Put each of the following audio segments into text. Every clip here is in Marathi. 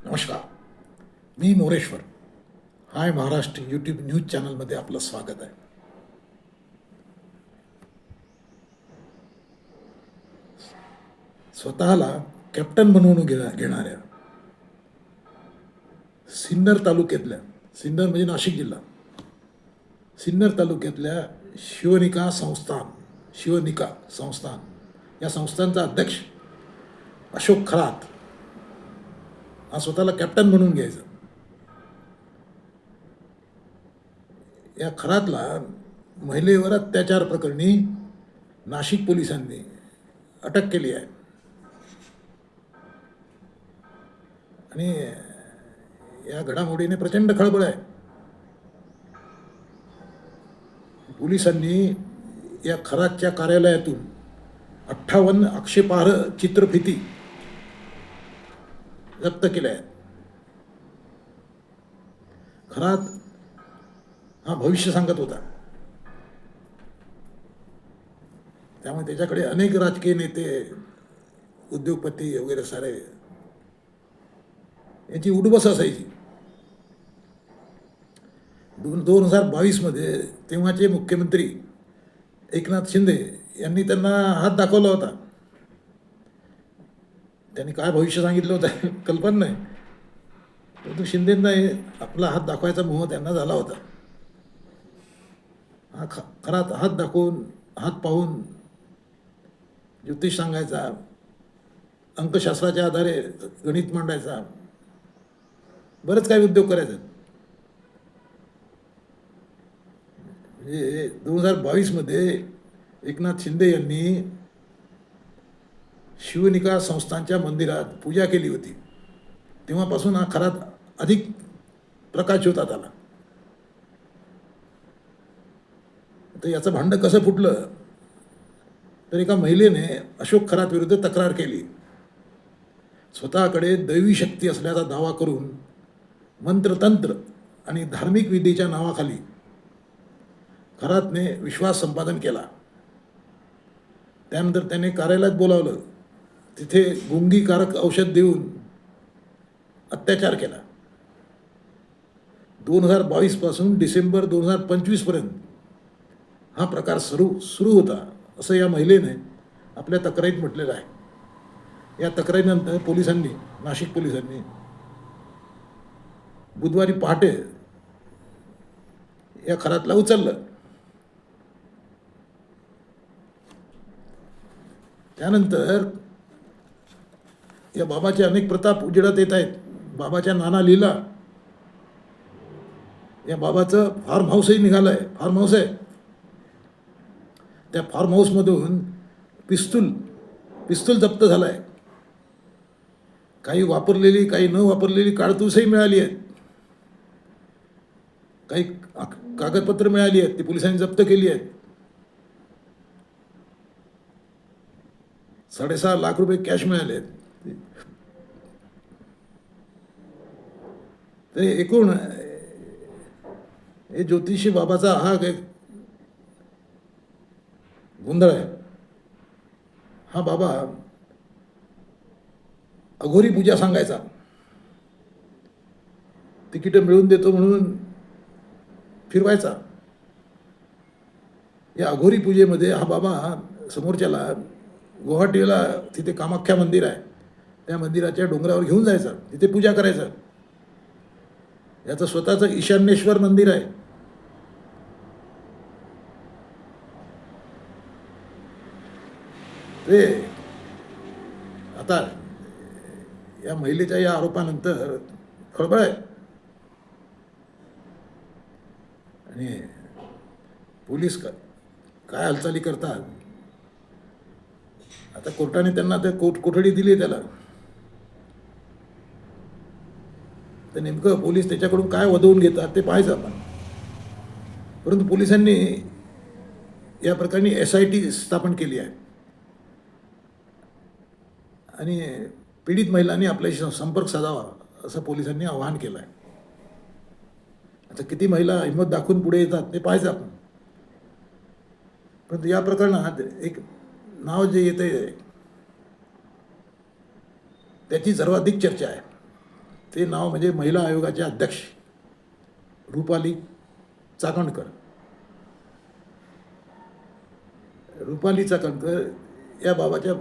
नमस्कार. मी मोरेश्वर. हाय महाराष्ट्र यूट्यूब न्यूज चॅनलमध्ये आपलं स्वागत आहे. स्वतःला कॅप्टन बनवून घेणाऱ्या सिन्नर तालुक्यातल्या, सिन्नर म्हणजे नाशिक जिल्हा, सिन्नर तालुक्यातल्या शिवनिका संस्थान या संस्थांचा अध्यक्ष अशोक खरात हा स्वतःला कॅप्टन म्हणून घ्यायचा. या खरातला महिलेवर अत्याचार प्रकरणी नाशिक पोलिसांनी अटक केली आहे आणि या घडामोडीने प्रचंड खळबळ आहे. पोलिसांनी या खरातच्या कार्यालयातून 58 आक्षेपार्ह चित्रफिती जप्त केल्या आहेत. खरात हा भविष्य सांगत होता, त्यामुळे त्याच्याकडे अनेक राजकीय नेते, उद्योगपती वगैरे सारे याची उडबस असायची. 2022 तेव्हाचे मुख्यमंत्री एकनाथ शिंदे यांनी त्यांना हात दाखवला होता. त्यांनी काय भविष्य सांगितलं होतं कल्पना नाही, परंतु शिंदेंना आपला हात दाखवायचा मोह त्यांना झाला होता. हा खरात हात दाखवून, हात पाहून ज्योतिष सांगायचा, अंकशास्त्राच्या आधारे गणित मांडायचा, बरंच काही उद्योग करायचा. म्हणजे 2022 एकनाथ शिंदे यांनी शिवनिका संस्थांच्या मंदिरात पूजा केली होती. तेव्हापासून हा खरात अधिक प्रकाशझोतात आला. तर याचं भांडं कसं फुटलं, तर एका महिलेने अशोक खरात विरुद्ध तक्रार केली. स्वतःकडे दैवी शक्ती असल्याचा दावा करून मंत्रतंत्र आणि धार्मिक विधीच्या नावाखाली खरातने विश्वास संपादन केला. त्यानंतर त्याने कार्यालयात बोलावलं, तिथे गुंगीकारक औषध देऊन अत्याचार केला. 2022 पासून डिसेंबर 2025 पर्यंत हा प्रकार सुरू होता, असं या महिलेने आपल्या तक्रारीत म्हटलेलं आहे. या तक्रारीनंतर नाशिक पोलिसांनी बुधवारी पहाटे या खरातला उचललं. त्यानंतर या बाबाचे अनेक प्रताप उजेडात येत आहेत. बाबाच्या नाना लीला, या बाबाचं फार्म हाऊसही निघालं आहे. फार्म हाऊस आहे, त्या फार्म हाऊसमधून पिस्तूल जप्त झाला आहे. काही वापरलेली, काही न वापरलेली काडतूसही मिळाली आहेत. काही कागदपत्र मिळाली आहेत, ती पोलिसांनी जप्त केली आहेत. 6.5 लाख रुपये कॅश मिळाले आहेत. तर एकूण हे ज्योतिषी बाबाचा हा एक गोंधळ आहे. हा बाबा अघोरी पूजा सांगायचा, तिकीटं मिळवून देतो म्हणून फिरवायचा. या अघोरी पूजेमध्ये हा बाबा समोरच्याला गुवाहाटीला तिथे कामाख्या मंदिर आहे, त्या मंदिराच्या डोंगरावर घेऊन जायचा, तिथे पूजा करायचा. याचं स्वतःचं ईशान्येश्वर मंदिर आहे. ते आता या महिलेच्या या आरोपानंतर खळबळ आहे आणि पोलीस काय हालचाली करतात. आता कोर्टाने त्यांना ते कोठडी दिली त्याला, तर नेमकं पोलीस त्याच्याकडून काय वदवून घेतात ते पाहायचं आपण. परंतु पोलिसांनी या प्रकरणी SIT स्थापन केली आहे आणि पीडित महिलांनी आपल्याशी संपर्क साधावा असं पोलिसांनी आवाहन केलं आहे. आता किती महिला हिंमत दाखवून पुढे येतात ते पाहायचं आपण. परंतु या प्रकरणात एक नाव जे येते त्याची सर्वाधिक चर्चा आहे. ते नाव म्हणजे महिला आयोगाच्या अध्यक्ष रुपाली चाकणकर. रुपाली चाकणकर या बाबाच्या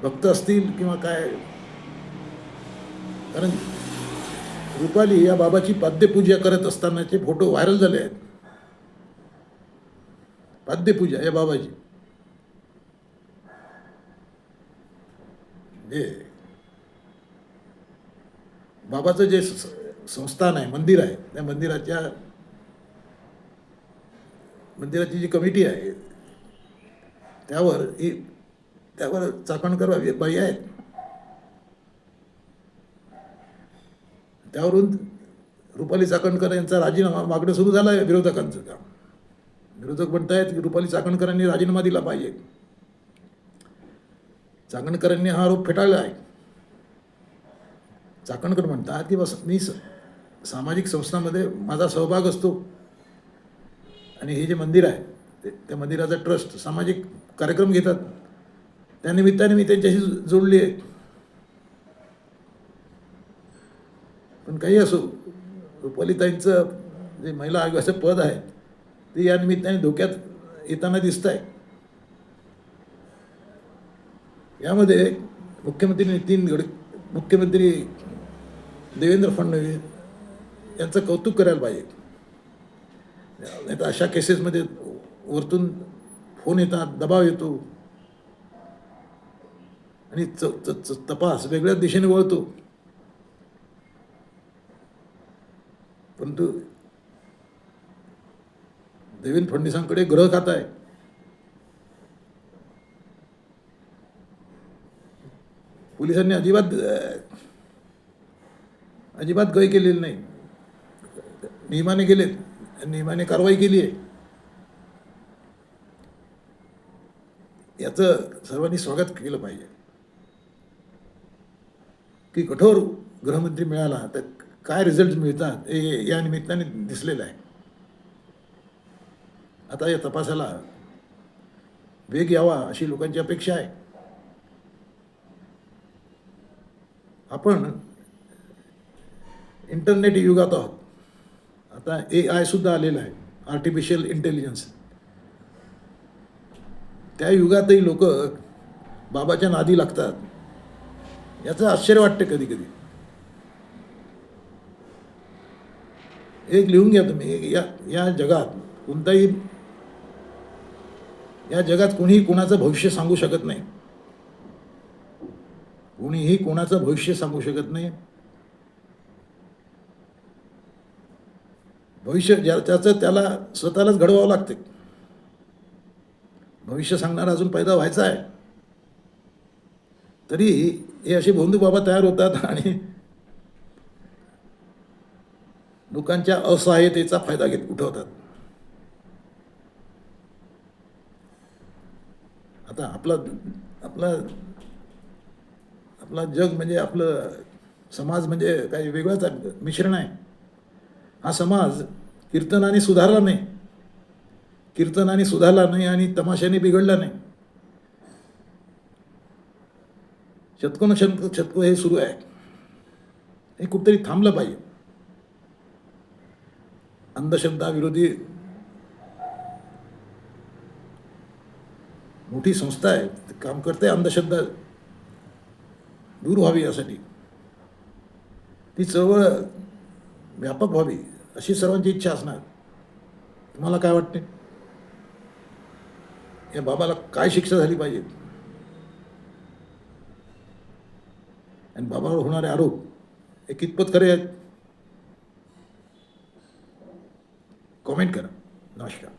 भक्त असतील किंवा काय, कारण रुपाली या बाबाची पाद्यपूजा करत असतानाचे फोटो व्हायरल झाले आहेत. पाद्यपूजा या बाबाची म्हणजे बाबाचं जे संस्थान आहे, मंदिर आहे, त्या मंदिराची जी कमिटी आहे त्यावर चाकणकर बाई आहेत. त्यावरून रुपाली चाकणकर यांचा राजीनामा मागणं सुरू झालं आहे. विरोधकांचं काम, विरोधक म्हणतायत की रुपाली चाकणकरांनी राजीनामा दिला पाहिजे. चाकणकरांनी हा आरोप फेटाळला आहे. चाकणकर म्हणतात की बस मी सामाजिक संस्थांमध्ये माझा सहभाग असतो आणि हे जे मंदिर आहे त्या मंदिराचा ट्रस्ट सामाजिक कार्यक्रम घेतात, त्यानिमित्ताने मी त्यांच्याशी जोडली आहे. पण काही असो, रुपालीताईंचं जे महिला आयोगाचं पद आहे ते या निमित्ताने धोक्यात येताना दिसत आहे. यामध्ये मुख्यमंत्री देवेंद्र फडणवीस यांचं कौतुक करायला पाहिजे. नाही तर अशा केसेसमध्ये वरतून फोन येतात, दबाव येतो आणि तपास वेगळ्याच दिशेने वळतो. परंतु देवेंद्र फडणवीसांकडे गृह खातं आहे. पोलिसांनी अजिबात गय केलेली नाही. नियमाने गेलेत, नियमाने कारवाई केली आहे. याचं सर्वांनी स्वागत केलं पाहिजे की कठोर गृहमंत्री मिळाला तर काय रिझल्ट मिळतात हे या निमित्ताने दिसलेलं आहे. आता या तपासाला वेग यावा अशी लोकांची अपेक्षा आहे. आपण इंटरनेट युगात आहोत. आता AI सुद्धा आलेलं आहे, आर्टिफिशियल इंटेलिजन्स. त्या युगातही लोक बाबाच्या नादी लागतात, याचं आश्चर्य वाटते कधी कधी. एक लिहून घ्या तुम्ही, या जगात कोणीही कोणाचं भविष्य सांगू शकत नाही. कोणीही कोणाचं भविष्य सांगू शकत नाही. भविष्य ज्याचं त्याला स्वतःलाच घडवावं लागते. भविष्य सांगणारा अजून पैदा व्हायचा आहे, तरी हे असे भोंदू बाबा तयार होतात आणि लोकांच्या असहाय्यतेचा फायदा उठवतात. आता आपला जग म्हणजे आपलं समाज म्हणजे काही वेगळाच मिश्रण आहे. हा समाज कीर्तनाने सुधारला नाही आणि तमाशाने बिघडला नाही. शतको हे सुरू आहे. हे कुठेतरी थांबलं पाहिजे. अंधश्रद्धा विरोधी मोठी संस्था आहे, काम करते अंधश्रद्धा दूर व्हावी यासाठी. ती चळवळ व्यापक व्हावी अशी सर्वांची इच्छा असणार. तुम्हाला काय वाटते? या बाबाला काय शिक्षा झाली पाहिजे आणि बाबावर होणारे आरोप हे कितपत खरे आहेत? कमेंट करा. नमस्कार.